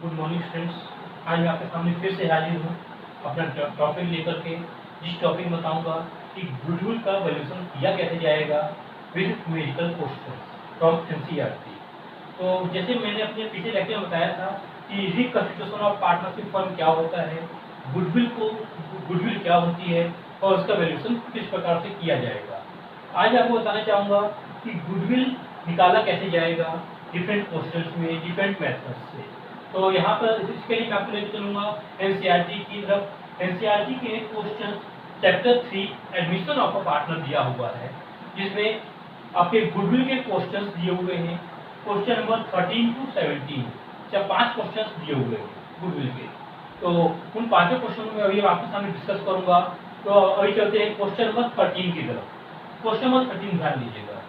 Good morning students. आज मैं आपके सामने फिर से हाजिर हूँ अपना टॉपिक लेकर के, जिस टॉपिक में बताऊंगा कि गुडविल का वैल्यूएशन किया कैसे जाएगा with numerical question from NCERT. तो जैसे मैंने अपने पिछले लेक्चर में बताया था कि रिकंस्टिट्यूशन ऑफ पार्टनरशिप फर्म क्या होता है, गुडविल क्या होती है और उसका वैल्यूएशन किस प्रकार से किया जाएगा। आज आपको बताना चाहूँगा कि गुडविल निकाला कैसे जाएगा डिफरेंट क्वेश्चंस में, डिफरेंट मेथड्स से। तो यहाँ पर इसके लिए मैं आपको लेकर चलूँगा एनसीईआरटी की तरफ। एनसीईआरटी के question chapter 3 admission of a partner दिया हुआ है, जिसमें आपके गुडविल के क्वेश्चन दिए हुए हैं। क्वेश्चन नंबर 13 to 17 या 5 क्वेश्चन दिए हुए हैं गुडविल के। तो उन 5 क्वेश्चन में अभी आपके सामने डिस्कस करूंगा। तो अभी चलते हैं क्वेश्चन नंबर 13 की तरफ। क्वेश्चन नंबर 13 ध्यान दीजिएगा।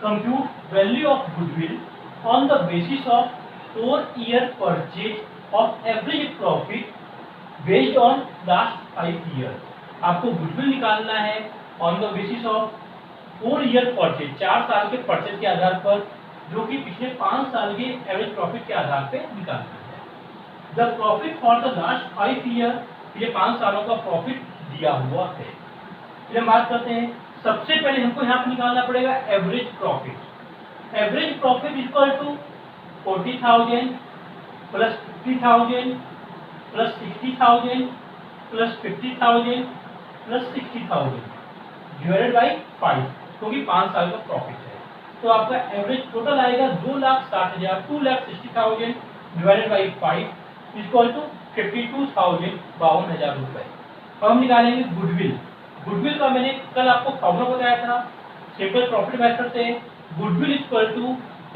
Compute value of goodwill on the basis of 4-year purchase of average profit based on last 5 years। आपको गुडविल निकालना है on the basis of 4-year purchase, 4 साल के परचेज के आधार पर, जो कि पिछले 5 साल के एवरेज प्रॉफिट के आधार पे निकालना है। The profit for the last 5 year, ये 5 सालों का प्रॉफिट दिया हुआ है। फिर हम बात करते हैं, सबसे पहले हमको यहाँ पर निकालना पड़ेगा average profit. Average profit equal to 40,000 plus 50,000 plus 60,000 plus 50,000 plus 60,000 divided by 5, क्योंकि 5 साल का प्रॉफिट है। तो आपका एवरेज टोटल आएगा 2,60,000, 2,60,000 डिवाइडेड बाई 5 इक्वल टू 52,000, 52,000 रुपए। अब हम निकालेंगे गुडविल। गुडविल का मैंने कल आपको फॉर्मूला बताया था सिंपल प्रॉफिट मेथड से। Goodwill equal to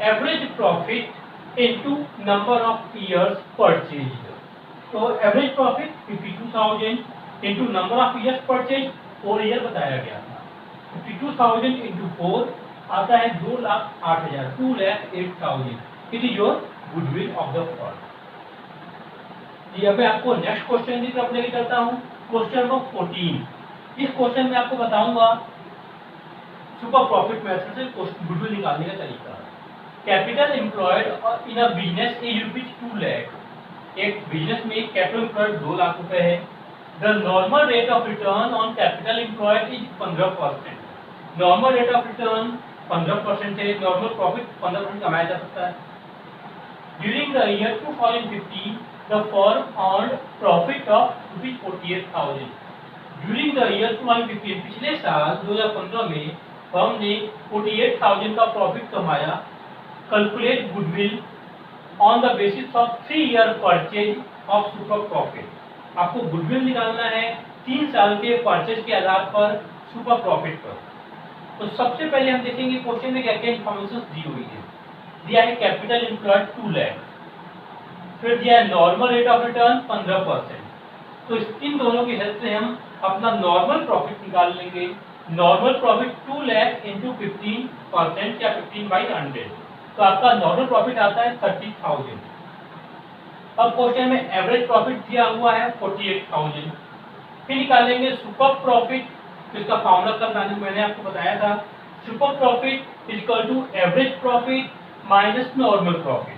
average profit into number of years purchased। तो average profit 52,000 into number of years purchased 4 year बताया गया था। 52,000 into 4 आता है 2,08,000, 2,08,000। It is your goodwill of the firm. ये अब मैं आपको नेक्स्ट क्वेश्चन की तरफ लेके चलता हूँ। Question number 14। इस क्वेश्चन में आपको बताऊंगा सुपर प्रॉफिट मेथड से गुडविल निकालने का तरीका। Capital employed in a business is rupees 2 lakh. एक बिजनेस में कैपिटल एम्प्लॉयड 2 लाख रुपए है। The normal rate of return on capital employed is 15%। Normal rate of return 15% है। नॉर्मल प्रॉफिट 15% कमाया जा सकता है। During the year 2015 the firm earned profit of rupees 48,000। During the year 2015, पिछले साल 2015 में फर्म ने 48,000 का प्रॉफिट कमाया। Calculate goodwill on the basis of 3-year purchase of super profit। आपको गुडविल निकालना है 3 साल के परचेज के आधार पर सुपर प्रॉफिट पर। तो सबसे पहले हम देखेंगे क्वेश्चन में क्या क्या इन्फॉर्मेशन दी हुई है। दिया है कैपिटल एम्प्लॉयड 2 लाख, फिर दिया है नॉर्मल रेट ऑफ रिटर्न 15%। तो इन दोनों की हेल्प से हम अपना नॉर्मल प्रॉफिट निकाल लेंगे। नॉर्मल प्रॉफिट 2 लाख इंटू 15% या 15/100, तो आपका नॉर्मल प्रॉफिट आता है 30,000। अब क्वेश्चन में एवरेज प्रॉफिट दिया हुआ है 48,000। फिर निकालेंगे सुपर प्रॉफिट। इसका फॉर्मूला कल मैंने आपको बताया था। Super profit equal to average profit minus normal profit.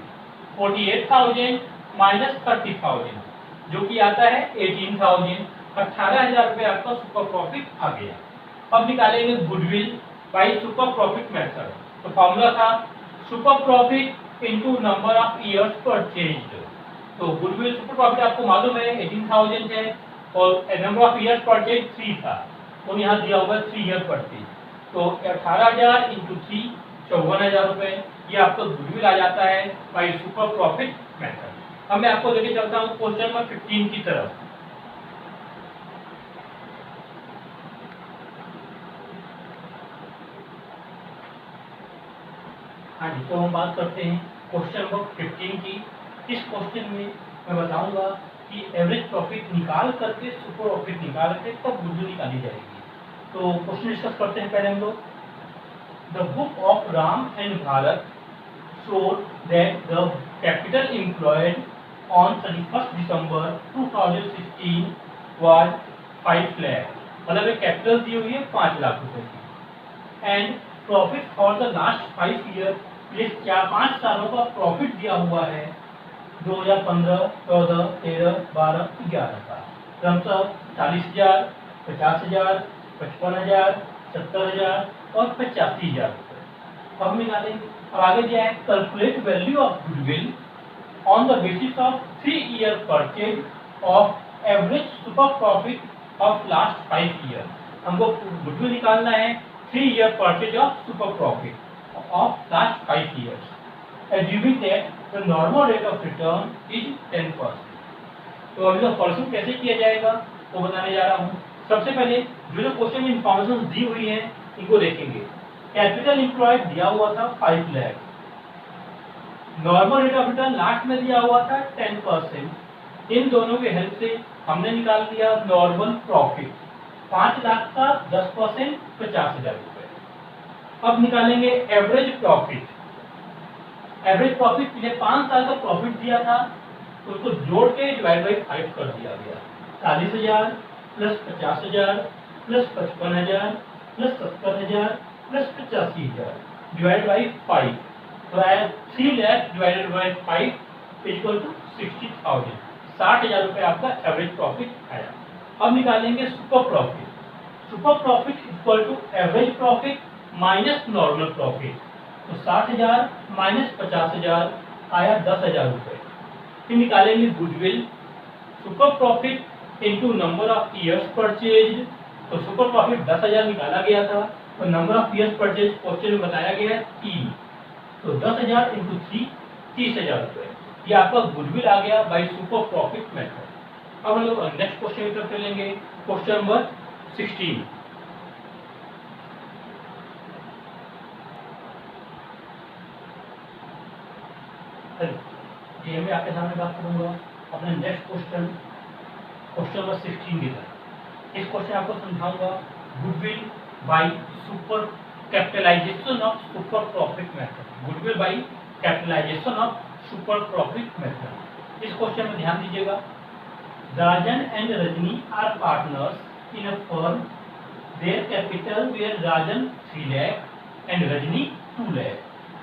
48,000 minus 30,000 जो कि आता है 18,000। 18,000 रुपये आपका सुपर प्रॉफिट आ गया। अब निकालेंगे goodwill by super profit method. तो फॉर्मूला था super profit into number of years purchased. तो गुडविल सुपर प्रॉफिट आपको मालूम है 18,000 है और नंबर ऑफ इयर्स परचेज 3 था, तो यहाँ दिया होगा 3 ईयर परचेज। तो 18,000 इंटू 3 54,000 रुपए, ये आपका गुडविल आ जाता है बाई सुपर प्रॉफिट मेथड। अब मैं आपको लेके चलता हूँ क्वेश्चन नंबर 15 की तरफ। हाँ जी, तो हम बात करते हैं क्वेश्चन नंबर 15 की। इस क्वेश्चन में मैं बताऊंगा कि एवरेज प्रॉफिट निकाल करके सुपर प्रॉफिट निकाल के तब गुडविल निकाली जाएगी। तो क्वेश्चन डिस्कस करते हैं पहले हम लोग। The book of Ram and Bharat showed that the capital employed on 31 December 2016 was 5 lakh. मतलब एक कैपिटल दी हुई है 5 लाख रुपए की। And profit for the last 5 year, ये 4-5 सालों का प्रॉफिट दिया हुआ है 2015, 14, 13, 12, 11 का क्रमशः 40,000, 50,000, 55,000, 70,000 और 85,000 रुपये। अब निकालेंगे। अब आगे दिया है calculate value of goodwill on the basis of 3-year purchase of average super profit of last 5 year. हमको गुडविल निकालना है 3-year purchase of super profit of last 5 years, assuming that the normal rate of return is 10%। तो अभी तो solution कैसे किया जाएगा वो बताने जा रहा हूँ। सबसे पहले जो क्वेश्चन में इंफॉर्मेशन दी हुई है इनको देखेंगे। कैपिटल एम्प्लॉयड दिया हुआ था 5 lakh, normal rate of return last में दिया हुआ था 10%। इन दोनों के हेल्प से हमने निकाल दिया नॉर्मल प्रॉफिट 5 लाख का 10% 50,000 रुपए। अब निकालेंगे एवरेज प्रॉफिट। एवरेज प्रॉफिट पिछले 5 साल का प्रॉफिट दिया था तो उसको जोड़ के डिवाइड बाई 5 कर दिया गया। 40,000 plus 50,000 plus 55,000 plus 70,000 plus 85,000 divide by 5 तो आया 3 lakh divided by 5 equal to 60,000। 60,000 रुपये आपका एवरेज प्रॉफिट आया। अब निकालेंगे super profit. Super profit equal to average profit minus normal profit. तो 60,000 माइनस 50,000 आया 10,000 रुपये। फिर निकालेंगे goodwill. Super profit into number of years purchase. तो सुपर प्रॉफिट 10,000 निकाला गया था तो number of years purchase question में बताया गया है 3। तो 10,000 इंटू 3 30,000 रुपये। ये आपका गुडविल आ गया बाई सुपर प्रॉफिट मेथड। अब हम लोग नेक्स्ट क्वेश्चन की तरफ चलेंगे। Question number 16। ये मैं आपके सामने बात करूंगा अपने नेक्स्ट क्वेश्चन नंबर 16 की तरह। इस क्वेश्चन आपको समझाऊंगा goodwill by super capitalization of super profit method. Goodwill by capitalization of super profit method. इस क्वेश्चन में ध्यान दीजिएगा। Rajan and Rajni are partners in a firm. Their capital were Rajan 3 lakh and Rajni 2 lakh.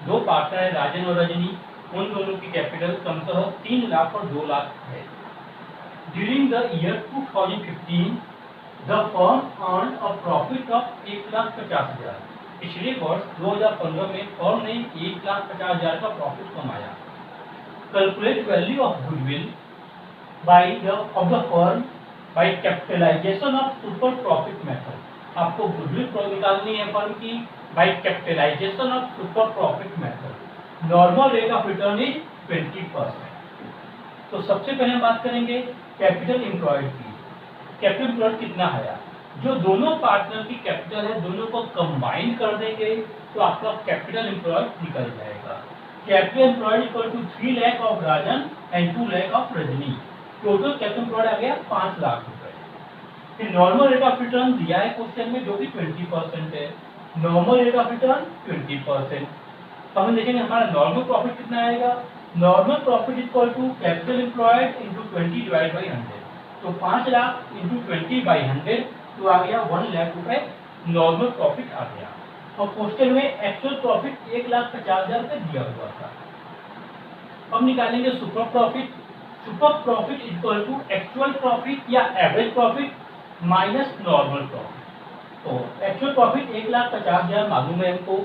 दो पार्टनर है राजन और रजनी, उन दोनों की कैपिटल क्रमशः 3 लाख और 2 लाख है। During the year 2015 the firm earn a profit of 1,50,000। पिछले वर्ष 2015 में फर्म ने 1,50,000 का प्रॉफिट कमाया। Calculate value of goodwill by of the firm by capitalization of super profit method. आपको गुडविल निकालनी है फर्म की by capitalization of super profit method. Normal rate of return is 20%। तो सबसे पहले हम बात करेंगे कैपिटल एम्प्लॉयड की। कैपिटल एम्प्लॉयड कितना आया? जो दोनों पार्टनर की कैपिटल है दोनों को कंबाइन कर देंगे तो आपका कैपिटल एम्प्लॉयड निकल जाएगा। Capital employed equal to 3 lakh of Rajan and 2 lakh of Rajni. Total capital employed आ गया 5 लाख रुपए। फिर नॉर्मल रेट ऑफ रिटर्न दिया है क्वेश्चन में जो कि 20% है। Normal rate of return 20%। तो हम देखेंगे हमारा नॉर्मल प्रॉफिट कितना आएगा। Normal profit equal to capital employed into 20 divide by 100। तो 5 लाख इंटू 20 बाई 100 तो आ गया 1 लाख रुपए नॉर्मल प्रॉफिट आ गया। और क्वेश्चन में एक्चुअल प्रॉफिट 1,50,000 रुपये दिया हुआ था। अब निकालेंगे super profit. Super profit equal to actual profit या average profit minus normal profit. तो एक्चुअल प्रॉफिट 1,50,000 मालूम है हमको,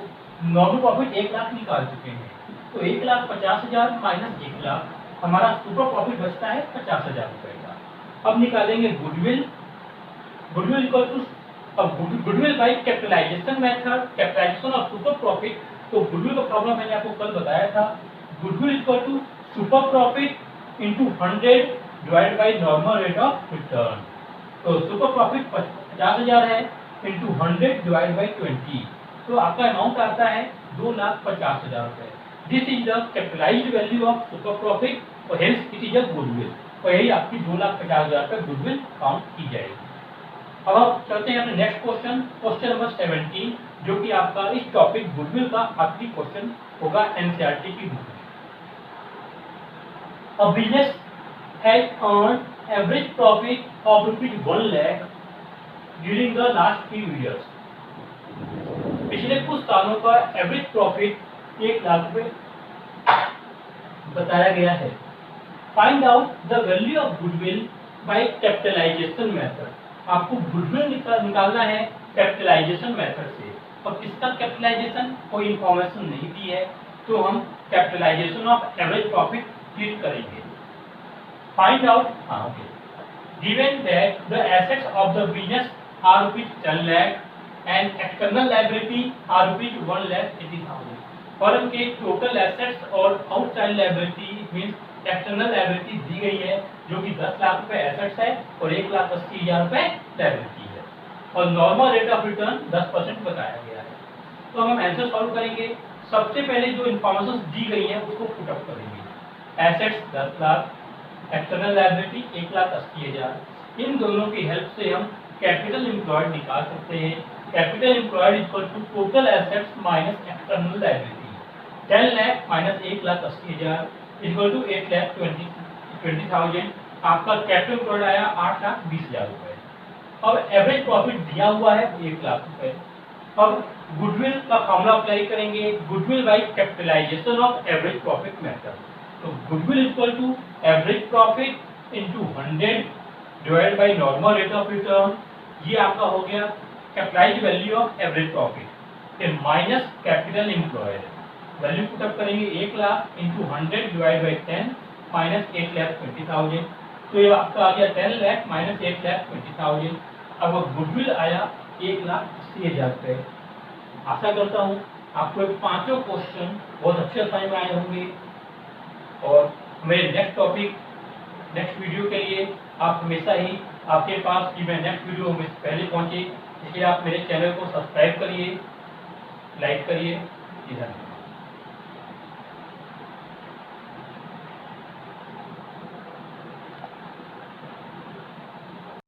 नॉर्मल प्रॉफिट 1 लाख निकाल चुके हैं। तो 1,50,000 माइनस 1 लाख हमारा सुपर प्रॉफिट बचता है 50,000 रुपये का। अब निकालेंगे गुडविल। गुडविल इक्वल टू अब goodwill by capitalization method, capitalization of super profit. तो गुडविल का प्रॉब्लम मैंने आपको कल बताया था। Goodwill equal to super profit into 100 divide by normal rate of return. तो सुपर प्रॉफिट 50,000 है इंटू 100 डिवाइड बाई 20 तो आपका अमाउंट आता है 2,50,000 रुपये। This is the capitalized value of super profit और hence it is a goodwill. और यही आपकी 2,50,000 रुपये गुडविल काउंट की जाएगी। अब आप चलते हैं अपने नेक्स्ट क्वेश्चन, क्वेश्चन नंबर 17 जो कि आपका इस टॉपिक गुडविल का आखिरी क्वेश्चन होगा एनसीईआरटी की बुक में। A business has earned average profit of ₹1 lakh during the last few years. पिछले कुछ सालों का एवरेज प्रॉफिट 1 लाख रुपए बताया गया है। Find out the value of goodwill by capitalization method. आपको गुडविल निकालना है कैपिटलाइजेशन मेथड से। और किसका कैपिटलाइजेशन, कोई इंफॉर्मेशन नहीं दी है, तो हम capitalization of average profit treat करेंगे। Find out, okay, given that the assets of the business are rupees 10 lakh and external liability are rupees 1,80,000। Firm के टोटल एसेट्स और outside liability means external liability दी गई है, जो कि 10 लाख रुपए एसेट्स है और 1,80,000 रुपए लायबिलिटी है, और नॉर्मल रेट ऑफ रिटर्न 10% बताया गया है। तो हम आंसर सॉल्व करेंगे। सबसे पहले जो इन्फॉर्मेशन दी गई है उसको पुट अप करेंगे। Assets 10 lakh, external liability 1,80,000। इन दोनों की हेल्प से हम कैपिटल एम्प्लॉयड निकाल सकते हैं। Capital employed equal to total assets minus external liability. 10 lakh minus 1,80,000 equal to 8,20,000। आपका कैपिटल एम्प्लॉयड आया 8,20,000 रुपए। अब एवरेज प्रॉफिट दिया हुआ है 1 लाख रुपए। अब गुडविल का फॉर्मूला अप्लाई करेंगे, goodwill by capitalization of average profit method. तो goodwill equal to average profit into 100 divide by normal rate of return. ये आपका हो गया capitalized value of average profit, फिर minus capital employed. Value put up करेंगे 1 lakh into 100 divide by 10 minus 8,20,000। तो ये आपका आ गया 10 लाख माइनस 8,20,000। अब गुडविल आया 1,80,000 रुपये। आशा करता हूँ आपको ये पांचों क्वेश्चन बहुत अच्छे समझ में आए होंगे, और मेरे नेक्स्ट वीडियो के लिए आप हमेशा ही आपके पास कि मैं नेक्स्ट वीडियो में पहले पहुंचे, इसलिए आप मेरे चैनल को सब्सक्राइब करिए, लाइक करिए। धन्यवाद।